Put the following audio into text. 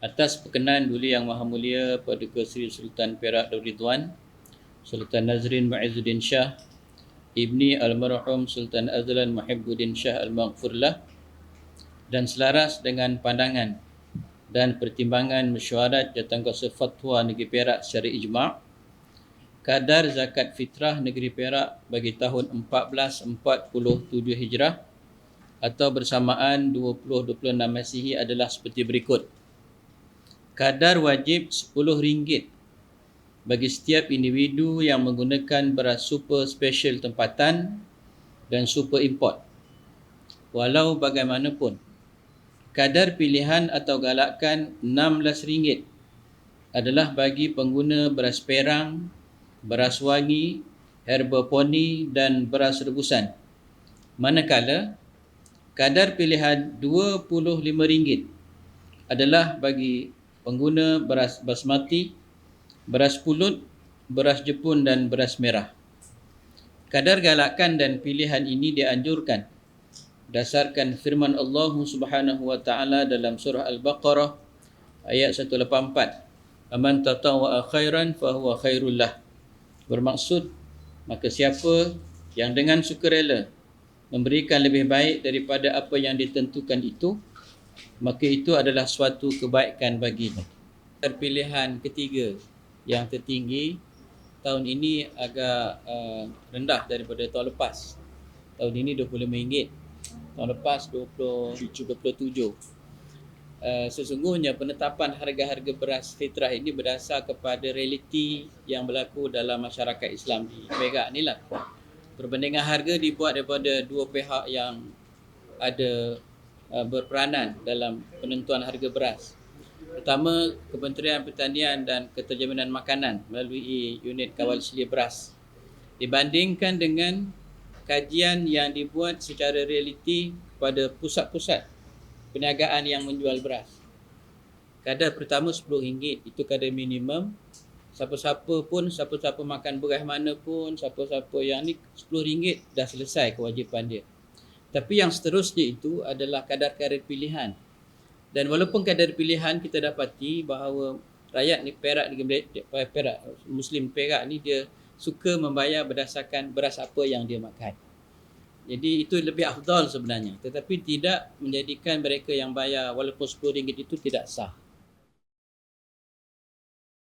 Atas perkenan Duli Yang Maha Mulia Paduka Seri Sultan Perak Darul Ridwan, Sultan Nazrin Muizzuddin Shah, Ibni Almarhum Sultan Azlan Muhibbuddin Shah Al-Maghfurlah, dan selaras dengan pandangan dan pertimbangan mesyuarat Jawatankuasa Fatwa Negeri Perak secara ijma', kadar zakat fitrah Negeri Perak bagi tahun 1447 Hijrah atau bersamaan 2026 Masihi adalah seperti berikut. Kadar wajib RM10 bagi setiap individu yang menggunakan beras super special tempatan dan super import. Walau bagaimanapun, kadar pilihan atau galakan RM16 adalah bagi pengguna beras perang, beras wangi, herba poni dan beras rebusan. Manakala, kadar pilihan RM25 adalah bagi pengguna beras basmati, beras pulut, beras jepun dan beras merah. Kadar galakan dan pilihan ini dianjurkan berdasarkan firman Allah Subhanahu wa taala dalam surah Al-Baqarah ayat 184. Aman tatawwa'a khairan fahuwa khairul lah. Bermaksud, maka siapa yang dengan sukarela memberikan lebih baik daripada apa yang ditentukan itu, maka itu adalah suatu kebaikan baginya. Pilihan ketiga yang tertinggi tahun ini agak rendah daripada tahun lepas. Tahun ini RM25, tahun lepas 27. Sesungguhnya penetapan harga-harga beras fitrah ini berdasar kepada realiti yang berlaku dalam masyarakat Islam di Perak ni lah. Perbandingan harga dibuat daripada dua pihak yang ada berperanan dalam penentuan harga beras. Pertama, Kementerian Pertanian dan Keterjaminan Makanan melalui unit kawal selia beras. Dibandingkan dengan kajian yang dibuat secara realiti kepada pusat-pusat perniagaan yang menjual beras. Kadar pertama RM10, itu kadar minimum. Siapa-siapa makan beras mana pun, siapa-siapa yang ni RM10 dah selesai kewajipan dia. Tapi yang seterusnya itu adalah kadar-kadar pilihan. Dan walaupun kadar pilihan kita dapati bahawa rakyat ni Perak Muslim Perak ni dia suka membayar berdasarkan beras apa yang dia makan. Jadi itu lebih afdal sebenarnya, tetapi tidak menjadikan mereka yang bayar walaupun RM10 itu tidak sah.